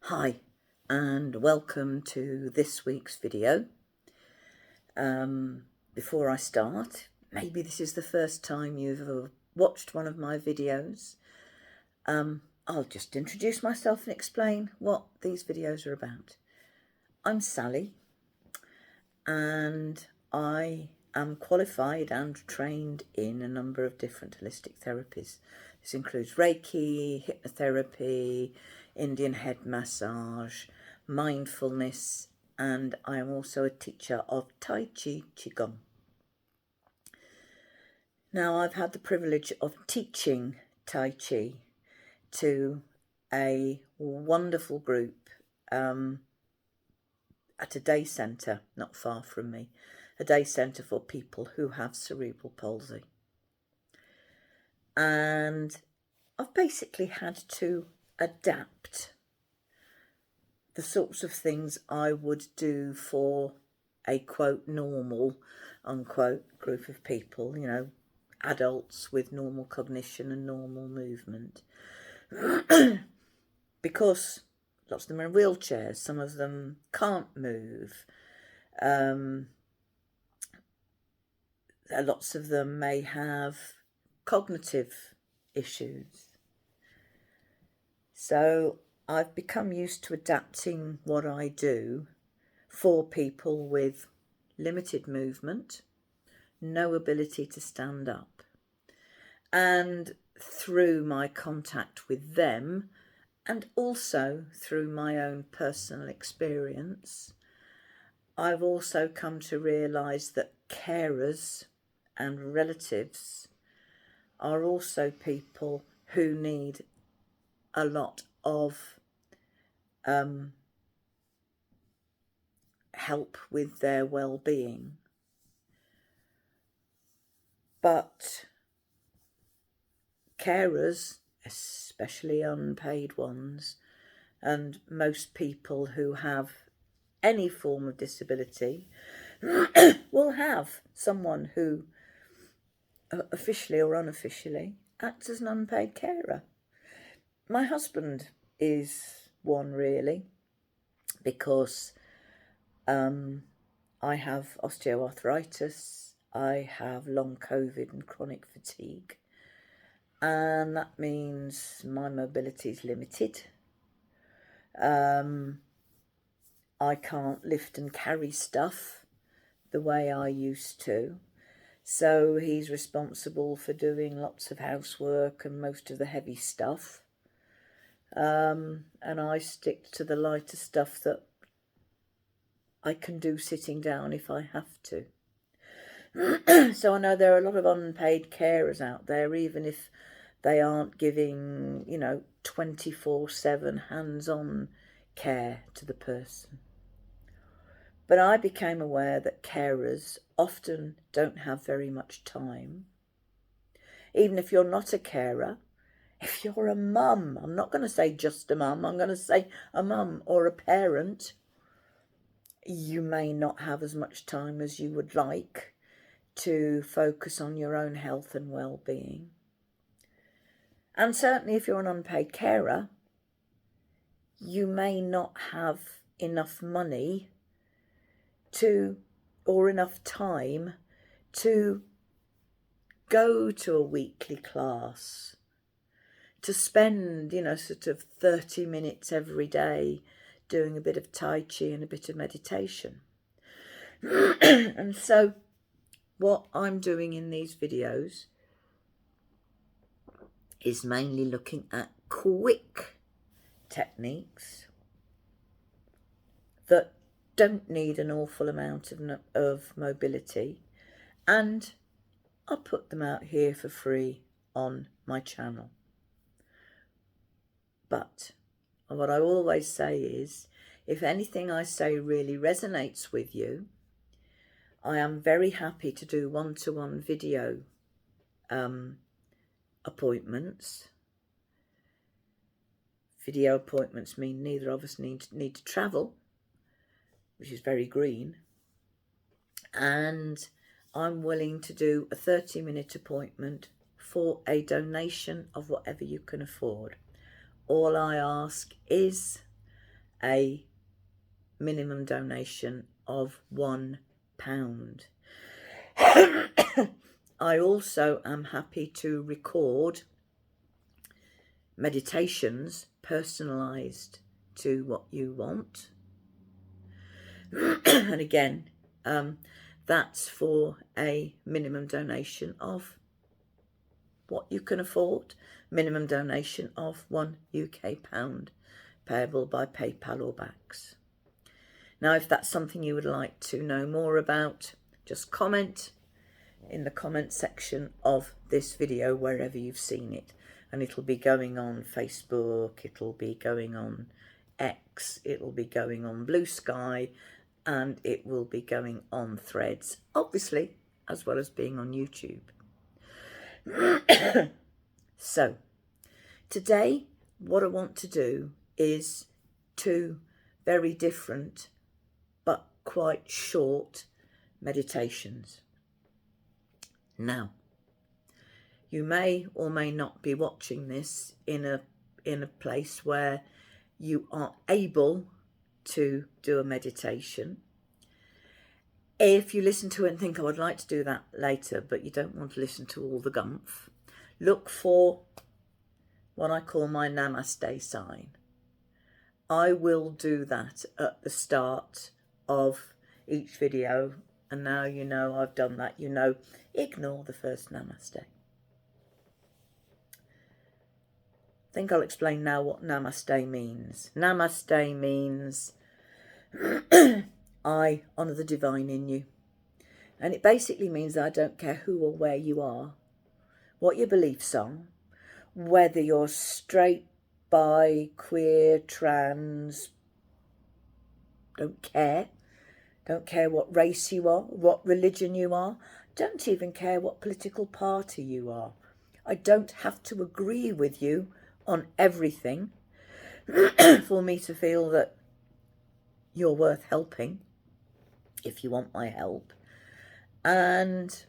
Hi and welcome to this week's video. Before I start, maybe this is the first time you've ever watched one of my videos. I'll just introduce myself and explain what these videos are about. I'm Sally and I am qualified and trained in a number of different holistic therapies. This includes Reiki, hypnotherapy, Indian head massage, mindfulness, and I am also a teacher of Tai Chi Qigong. Now, I've had the privilege of teaching Tai Chi to a wonderful group at a day centre not far from me, a day centre for people who have cerebral palsy. And I've basically had to adapt the sorts of things I would do for a quote normal unquote group of people, you know, adults with normal cognition and normal movement. Because lots of them are in wheelchairs, some of them can't move. Lots of them may have cognitive issues. So I've become used to adapting what I do for people with limited movement, no ability to stand up. And through my contact with them, and also through my own personal experience, I've also come to realise that carers and relatives are also people who need a lot of help with their well-being. But carers, especially unpaid ones, and most people who have any form of disability will have someone who officially or unofficially acts as an unpaid carer. My husband is one, really, because I have osteoarthritis, I have long COVID and chronic fatigue, and that means my mobility is limited. I can't lift and carry stuff the way I used to. So he's responsible for doing lots of housework and most of the heavy stuff. And I stick to the lighter stuff that I can do sitting down if I have to. So I know there are a lot of unpaid carers out there, even if they aren't giving, 24/7 hands-on care to the person. But I became aware that carers often don't have very much time. Even if you're not a carer, if you're a mum, I'm not going to say just a mum, I'm going to say a mum or a parent, you may not have as much time as you would like to focus on your own health and well-being. And certainly if you're an unpaid carer, you may not have enough money or enough time to go to a weekly class, to spend, sort of 30 minutes every day doing a bit of Tai Chi and a bit of meditation. And so what I'm doing in these videos is mainly looking at quick techniques that don't need an awful amount of mobility, and I'll put them out here for free on my channel. But what I always say is, if anything I say really resonates with you, I am very happy to do one-to-one video appointments. Video appointments mean neither of us need to travel, which is very green. And I'm willing to do a 30-minute appointment for a donation of whatever you can afford. All I ask is a minimum donation of £1. I also am happy to record meditations personalised to what you want. And again, that's for a minimum donation of what you can afford. Minimum donation of £1 UK, payable by PayPal or Bax. Now, if that's something you would like to know more about, just comment in the comment section of this video wherever you've seen it, and it'll be going on Facebook, it'll be going on X, it'll be going on Blue Sky, and it will be going on Threads, obviously, as well as being on YouTube. So today what I want to do is 2 very different but quite short meditations. Now, you may or may not be watching this in a place where you are able to do a meditation. If you listen to it and think, I would like to do that later, but you don't want to listen to all the gumph, look for what I call my Namaste sign. I will do that at the start of each video, and now you know I've done that. You know, ignore the first Namaste. I think I'll explain now what Namaste means. Namaste means I honour the divine in you. And it basically means that I don't care who or where you are, what your beliefs are, whether you're straight, bi, queer, trans, don't care. Don't care what race you are, what religion you are. Don't even care what political party you are. I don't have to agree with you on everything for me to feel that you're worth helping, if you want my help. And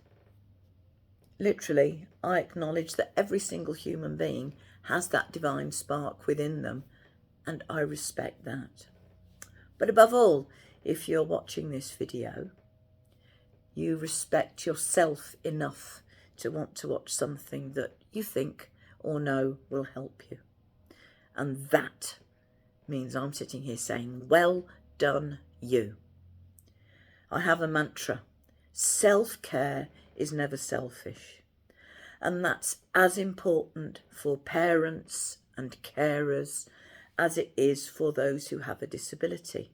literally, I acknowledge that every single human being has that divine spark within them, and I respect that. But above all, if you're watching this video, you respect yourself enough to want to watch something that you think or know will help you. And that means I'm sitting here saying, well done, you. I have a mantra: self-care is never selfish. And that's as important for parents and carers as it is for those who have a disability.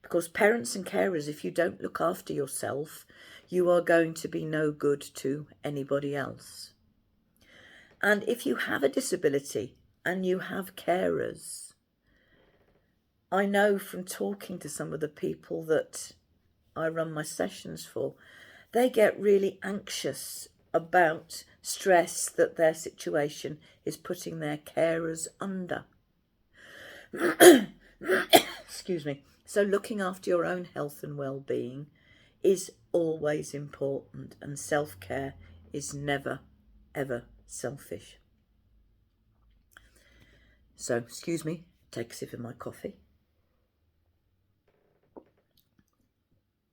Because parents and carers, if you don't look after yourself, you are going to be no good to anybody else. And if you have a disability and you have carers, I know from talking to some of the people that I run my sessions for, they get really anxious about stress that their situation is putting their carers under. Excuse me. So looking after your own health and well-being is always important, and self-care is never, ever selfish. So, excuse me, take a sip of my coffee.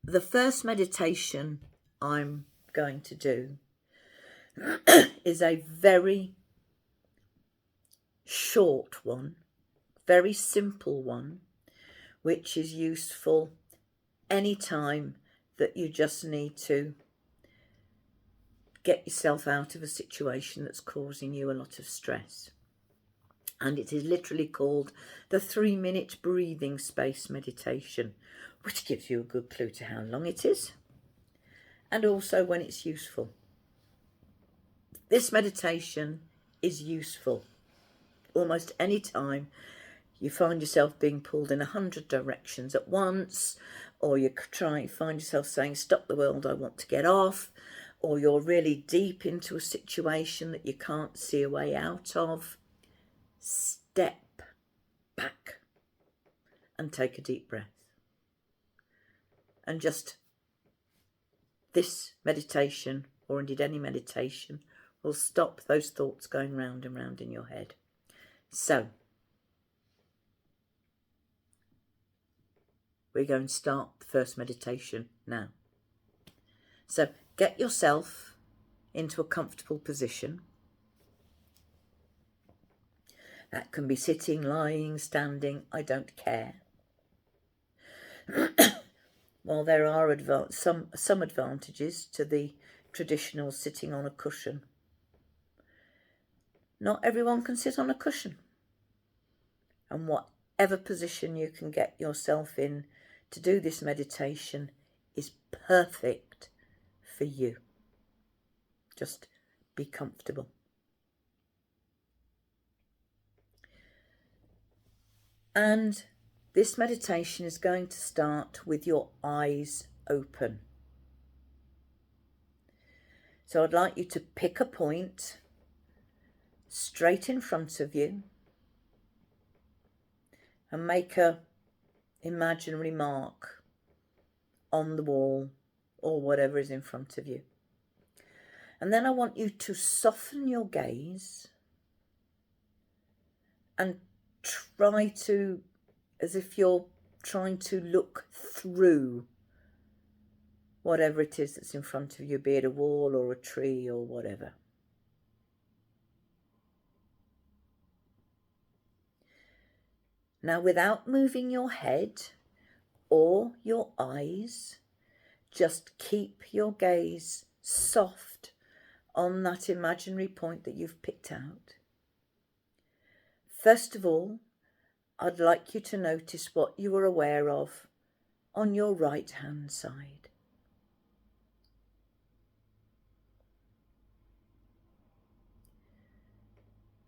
The first meditation I'm going to do is a very short one, very simple one, which is useful anytime that you just need to get yourself out of a situation that's causing you a lot of stress. And it is literally called the 3-minute breathing space meditation, which gives you a good clue to how long it is and also when it's useful. This meditation is useful almost any time you find yourself being pulled in 100 directions at once, or you find yourself saying, stop the world, I want to get off, or you're really deep into a situation that you can't see a way out of. Step back and take a deep breath. And just this meditation, or indeed any meditation, will stop those thoughts going round and round in your head. So, we're going to start the first meditation now. So get yourself into a comfortable position. That can be sitting, lying, standing, I don't care. Well, there are some advantages to the traditional sitting on a cushion. Not everyone can sit on a cushion. And whatever position you can get yourself in to do this meditation is perfect for you. Just be comfortable. And this meditation is going to start with your eyes open. So I'd like you to pick a point straight in front of you and make a imaginary mark on the wall or whatever is in front of you. And then I want you to soften your gaze and try to, as if you're trying to look through whatever it is that's in front of you, be it a wall or a tree or whatever. Now, without moving your head or your eyes, just keep your gaze soft on that imaginary point that you've picked out. First of all, I'd like you to notice what you are aware of on your right hand side.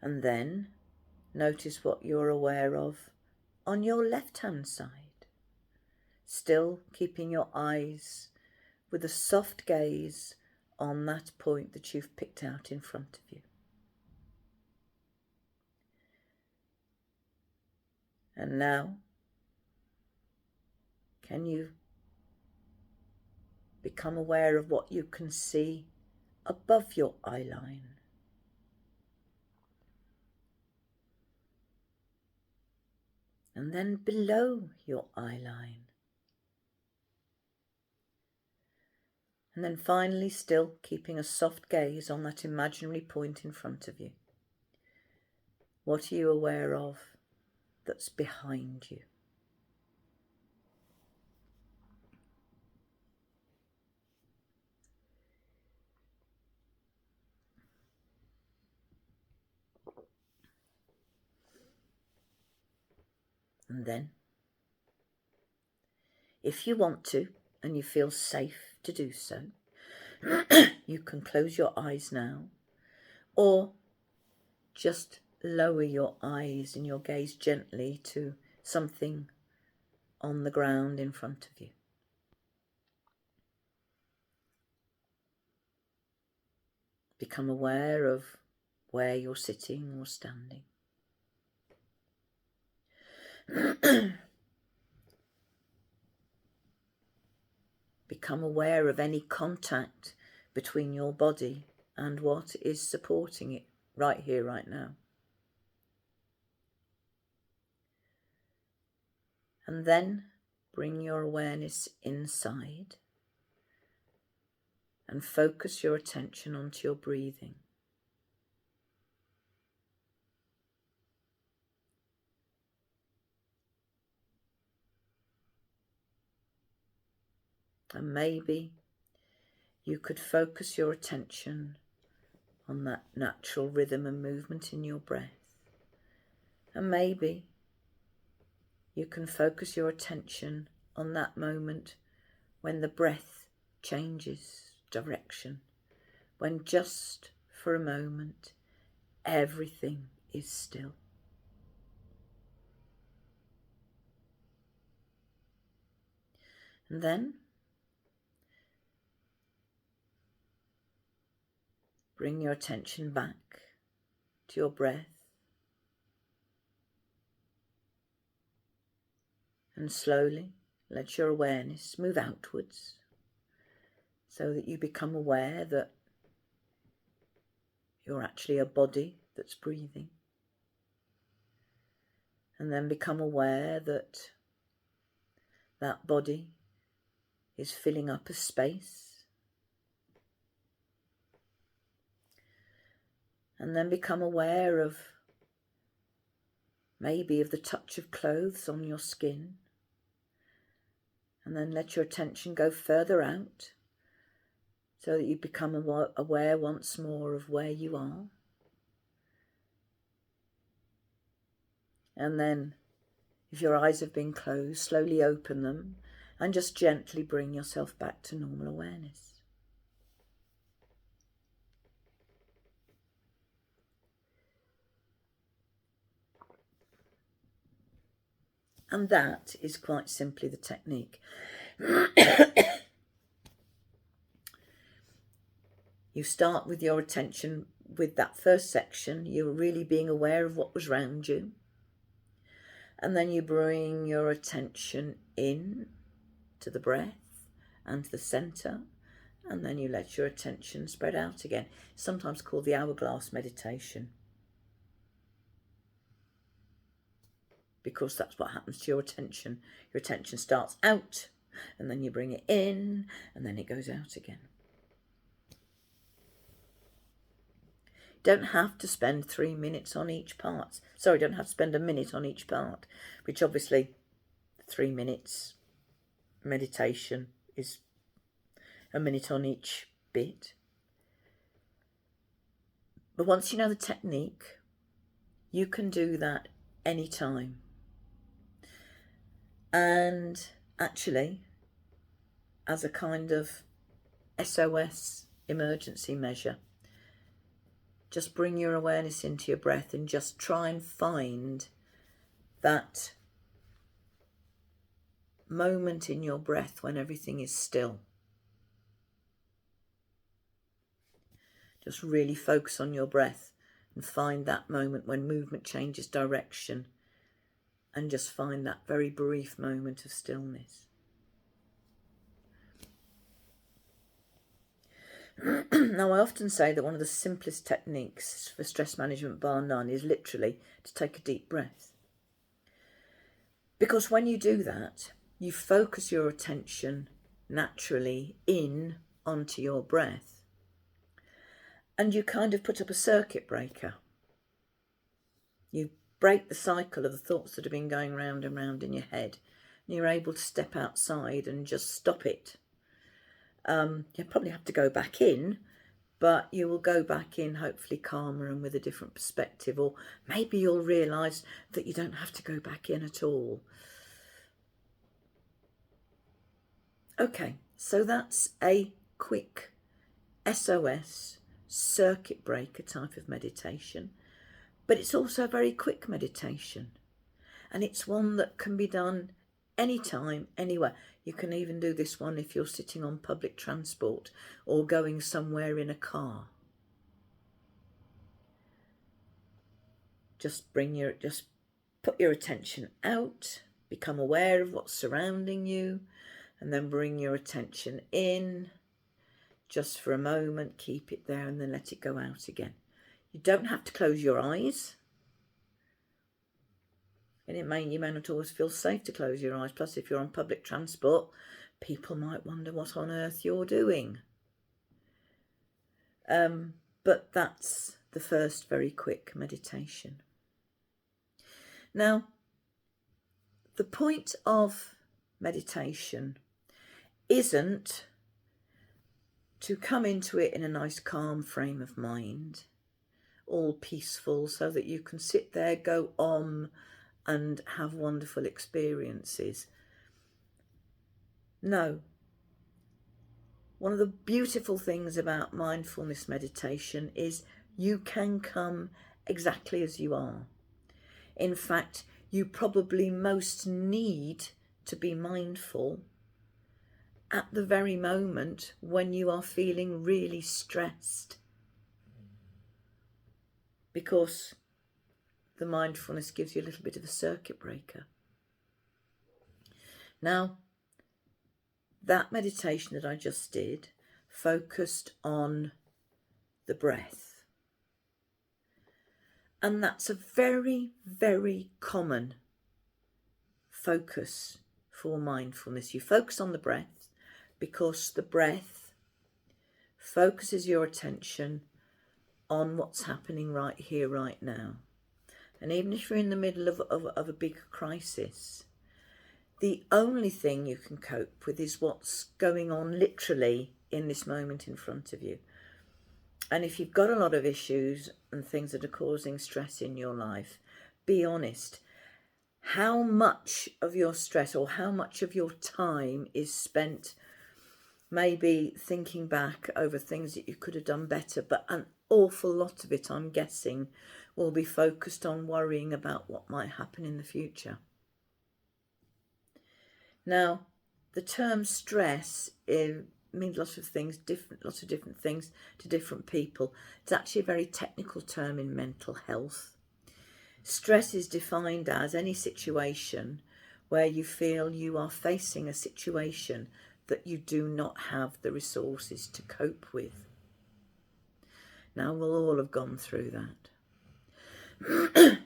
And then notice what you're aware of on your left hand side, still keeping your eyes with a soft gaze on that point that you've picked out in front of you. And now, can you become aware of what you can see above your eye line? And then below your eye line. And then finally, still keeping a soft gaze on that imaginary point in front of you. What are you aware of that's behind you? And then, if you want to, and you feel safe to do so, you can close your eyes now, or just lower your eyes and your gaze gently to something on the ground in front of you. Become aware of where you're sitting or standing. Become aware of any contact between your body and what is supporting it right here, right now. And then bring your awareness inside and focus your attention onto your breathing. And maybe you could focus your attention on that natural rhythm and movement in your breath. And maybe you can focus your attention on that moment when the breath changes direction, when just for a moment everything is still. And then bring your attention back to your breath and slowly let your awareness move outwards so that you become aware that you're actually a body that's breathing. And then become aware that that body is filling up a space. And then become aware of maybe of the touch of clothes on your skin. And then let your attention go further out so that you become aware once more of where you are. And then, if your eyes have been closed, slowly open them and just gently bring yourself back to normal awareness. And that is quite simply the technique. You start with your attention with that first section. You're really being aware of what was around you. And then you bring your attention in to the breath and to the centre. And then you let your attention spread out again. It's sometimes called the hourglass meditation, because that's what happens to your attention. Your attention starts out and then you bring it in and then it goes out again. Don't have to spend 3 minutes on each part. Sorry, don't have to spend a minute on each part, which obviously 3 minutes meditation is a minute on each bit. But once you know the technique, you can do that anytime. And actually, as a kind of SOS emergency measure, just bring your awareness into your breath and just try and find that moment in your breath when everything is still. Just really focus on your breath and find that moment when movement changes direction, and just find that very brief moment of stillness. Now, I often say that one of the simplest techniques for stress management, bar none, is literally to take a deep breath. Because when you do that, you focus your attention naturally in onto your breath. And you kind of put up a circuit breaker. You break the cycle of the thoughts that have been going round and round in your head. And you're able to step outside and just stop it. You'll probably have to go back in, but you will go back in hopefully calmer and with a different perspective, or maybe you'll realise that you don't have to go back in at all. Okay, so that's a quick SOS circuit breaker type of meditation, but it's also a very quick meditation, and it's one that can be done anytime, anywhere. You can even do this one if you're sitting on public transport or going somewhere in a car. Just put your attention out, become aware of what's surrounding you, and then bring your attention in just for a moment, keep it there, and then let it go out again. You don't have to close your eyes. And you may not always feel safe to close your eyes. Plus, if you're on public transport, people might wonder what on earth you're doing. But that's the first very quick meditation. Now, the point of meditation isn't to come into it in a nice calm frame of mind, all peaceful, so that you can sit there, go on and have wonderful experiences. No. One of the beautiful things about mindfulness meditation is you can come exactly as you are. In fact, you probably most need to be mindful at the very moment when you are feeling really stressed, because the mindfulness gives you a little bit of a circuit breaker. Now, that meditation that I just did focused on the breath. And that's a very, very common focus for mindfulness. You focus on the breath because the breath focuses your attention on what's happening right here, right now. And even if you're in the middle of a big crisis, the only thing you can cope with is what's going on literally in this moment in front of you. And if you've got a lot of issues and things that are causing stress in your life, be honest. How much of your stress or how much of your time is spent maybe thinking back over things that you could have done better, but an awful lot of it, I'm guessing, will be focused on worrying about what might happen in the future. Now, the term stress means lots of things, lots of different things to different people. It's actually a very technical term in mental health. Stress is defined as any situation where you feel you are facing a situation that you do not have the resources to cope with. Now, we'll all have gone through that.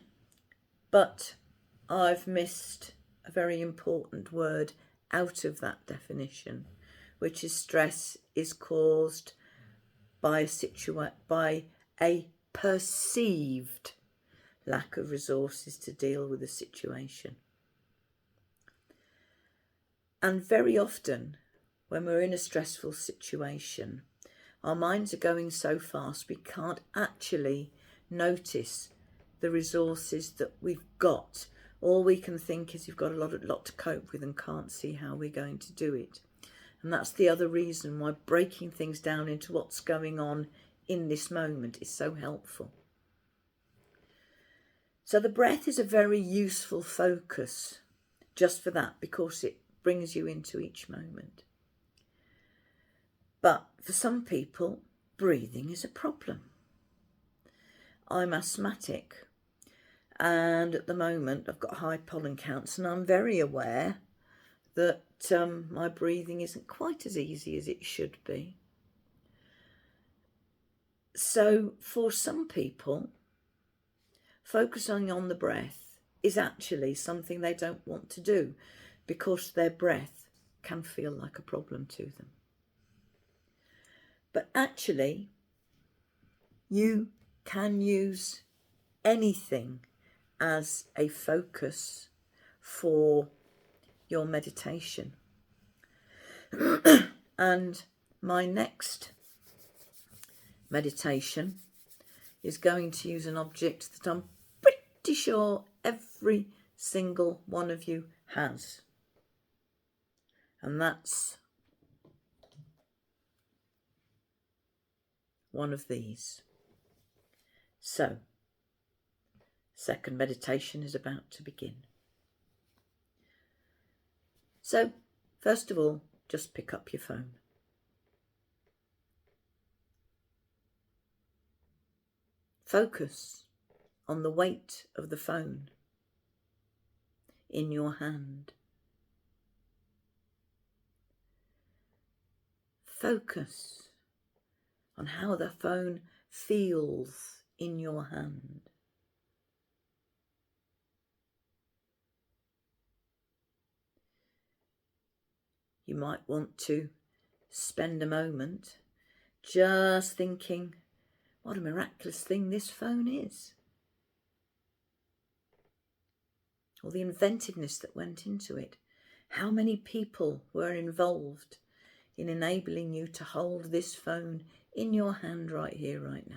But I've missed a very important word out of that definition, which is stress is caused by a perceived lack of resources to deal with a situation. And very often when we're in a stressful situation, our minds are going so fast we can't actually notice the resources that we've got. All we can think is we've got a lot to cope with and can't see how we're going to do it. And that's the other reason why breaking things down into what's going on in this moment is so helpful. So the breath is a very useful focus just for that, because it brings you into each moment. But for some people, breathing is a problem. I'm asthmatic, and at the moment I've got high pollen counts, and I'm very aware that my breathing isn't quite as easy as it should be. So for some people, focusing on the breath is actually something they don't want to do, because their breath can feel like a problem to them. But actually, you can use anything as a focus for your meditation. And my next meditation is going to use an object that I'm pretty sure every single one of you has. And that's one of these. So, second meditation is about to begin. So, first of all, just pick up your phone. Focus on the weight of the phone in your hand. Focus on how the phone feels in your hand. You might want to spend a moment just thinking what a miraculous thing this phone is, or the inventiveness that went into it. How many people were involved in enabling you to hold this phone in your hand right here, right now?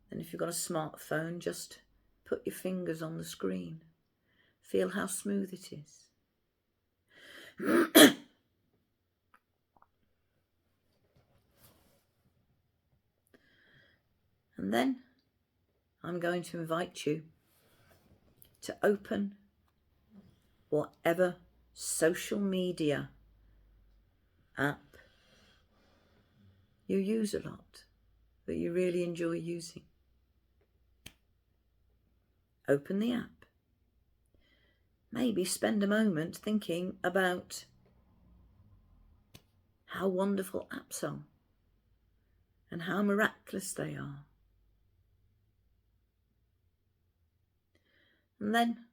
And if you've got a smartphone, just put your fingers on the screen. Feel how smooth it is. And then I'm going to invite you to open whatever social media app you use a lot, that you really enjoy using. Open the app. Maybe spend a moment thinking about how wonderful apps are and how miraculous they are. And then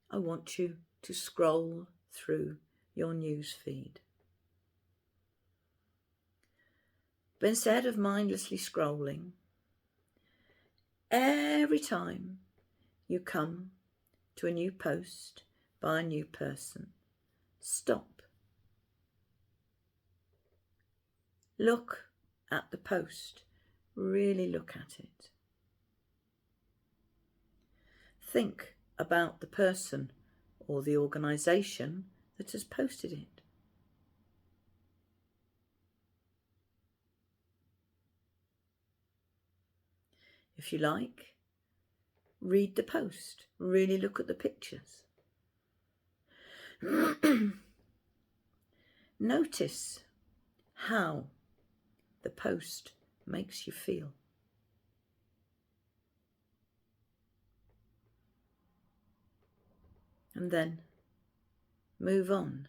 I want you to scroll through your news feed. But instead of mindlessly scrolling, every time you come to a new post by a new person, stop. Look at the post. Really look at it. Think about the person or the organisation that has posted it. If you like, read the post. Really look at the pictures. Notice how the post makes you feel. And then move on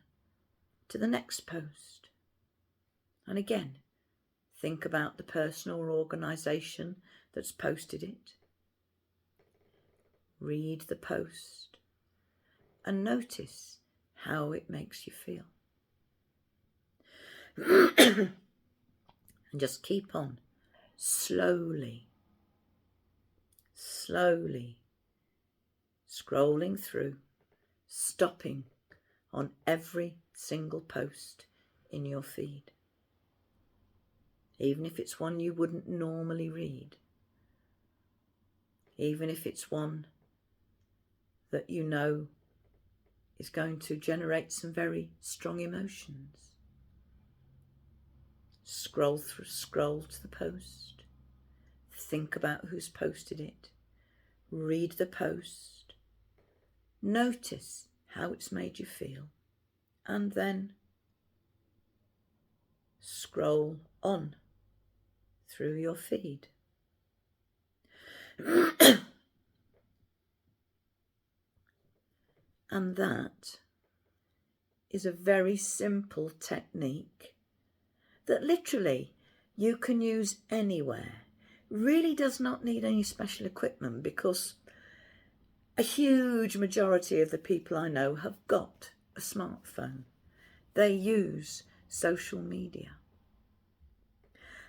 to the next post. And again, think about the person or organisation that's posted it. Read the post and notice how it makes you feel. And just keep on slowly scrolling through, stopping on every single post in your feed. Even if it's one you wouldn't normally read. Even if it's one that you know is going to generate some very strong emotions. Scroll to the post. Think about who's posted it. Read the post. Notice how it's made you feel. And then scroll on through your feed. And that is a very simple technique that literally you can use anywhere. Really does not need any special equipment, because a huge majority of the people I know have got a smartphone. They use social media.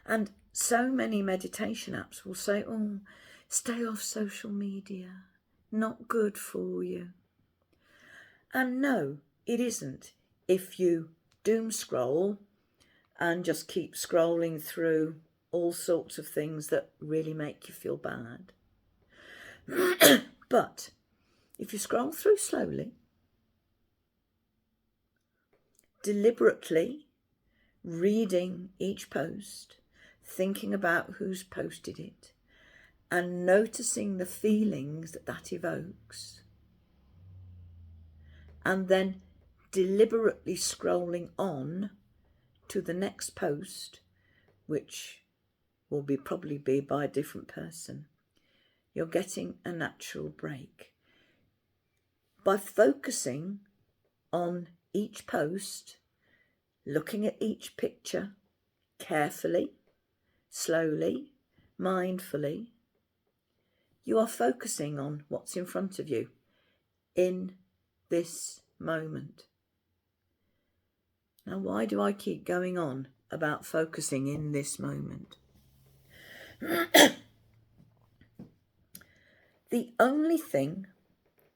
And so many meditation apps will say, oh, stay off social media, not good for you. And no, it isn't. If you doom scroll and just keep scrolling through all sorts of things that really make you feel bad. But if you scroll through slowly, deliberately reading each post, thinking about who's posted it, and noticing the feelings that that evokes, and then deliberately scrolling on to the next post, which will probably be by a different person, you're getting a natural break. By focusing on each post, looking at each picture carefully, slowly, mindfully, you are focusing on what's in front of you in this moment. Now, why do I keep going on about focusing in this moment? The only thing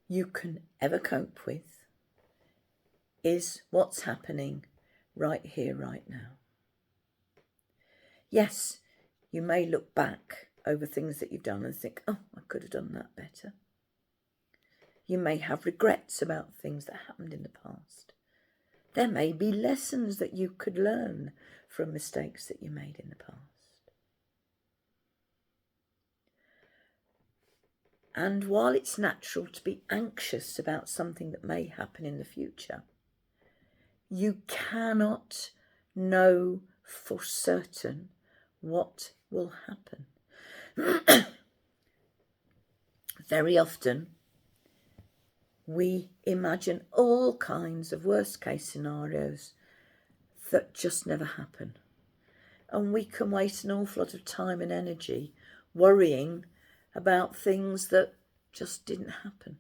you can ever cope with is what's happening right here, right now. Yes, you may look back over things that you've done and think, oh, I could have done that better. You may have regrets about things that happened in the past. There may be lessons that you could learn from mistakes that you made in the past. And while it's natural to be anxious about something that may happen in the future, you cannot know for certain what will happen. Very often, we imagine all kinds of worst case scenarios that just never happen. And we can waste an awful lot of time and energy worrying about things that just didn't happen.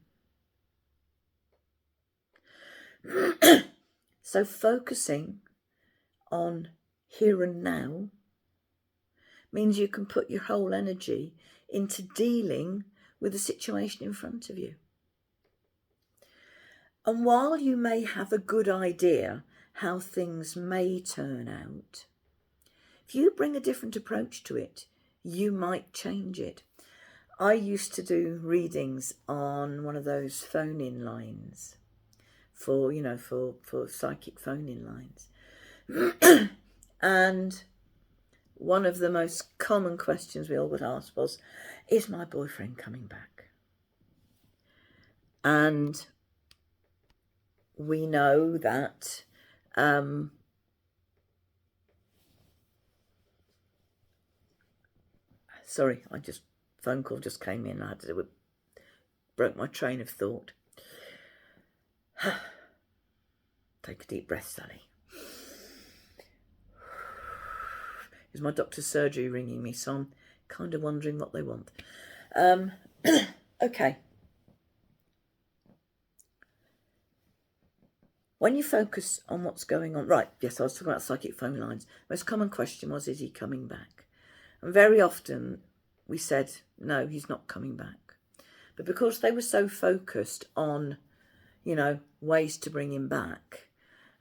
So focusing on here and now means you can put your whole energy into dealing with the situation in front of you. And while you may have a good idea how things may turn out, if you bring a different approach to it, you might change it. I used to do readings on one of those phone-in lines for psychic phone-in lines. And one of the most common questions we all would ask was, is my boyfriend coming back? And we know that sorry, phone call just came in. I had to broke my train of thought. Take a deep breath, Sally. Is my doctor's surgery ringing me? So I'm kind of wondering what they want. Okay. When you focus on what's going on, right, yes, I was talking about psychic phone lines. Most common question was, is he coming back? And very often we said, no, he's not coming back. But because they were so focused on, ways to bring him back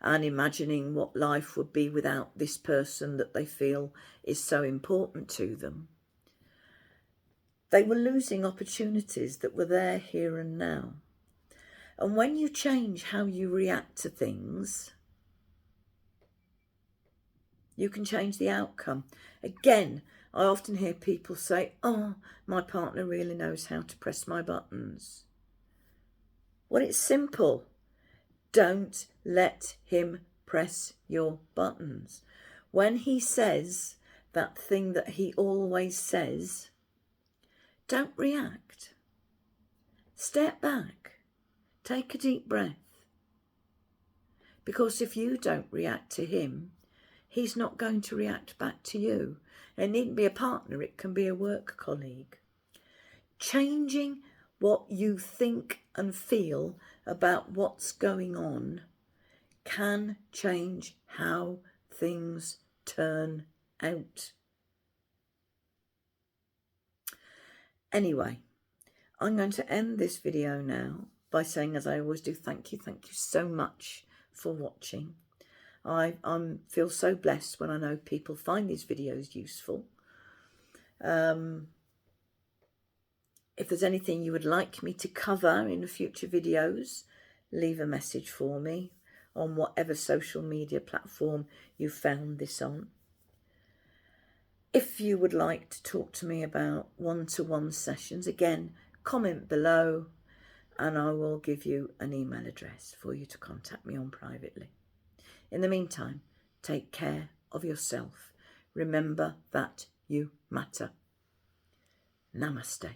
and imagining what life would be without this person that they feel is so important to them, they were losing opportunities that were there here and now. And when you change how you react to things, you can change the outcome. Again, I often hear people say, oh, my partner really knows how to press my buttons. Well, it's simple. Don't let him press your buttons. When he says that thing that he always says, don't react. Step back. Take a deep breath. Because if you don't react to him, he's not going to react back to you. It needn't be a partner, it can be a work colleague. Changing what you think and feel about what's going on can change how things turn out. Anyway, I'm going to end this video now by saying, as I always do, thank you so much for watching. I feel so blessed when I know people find these videos useful. If there's anything you would like me to cover in future videos, leave a message for me on whatever social media platform you found this on. If you would like to talk to me about one-to-one sessions, again, comment below and I will give you an email address for you to contact me on privately. In the meantime, take care of yourself. Remember that you matter. Namaste.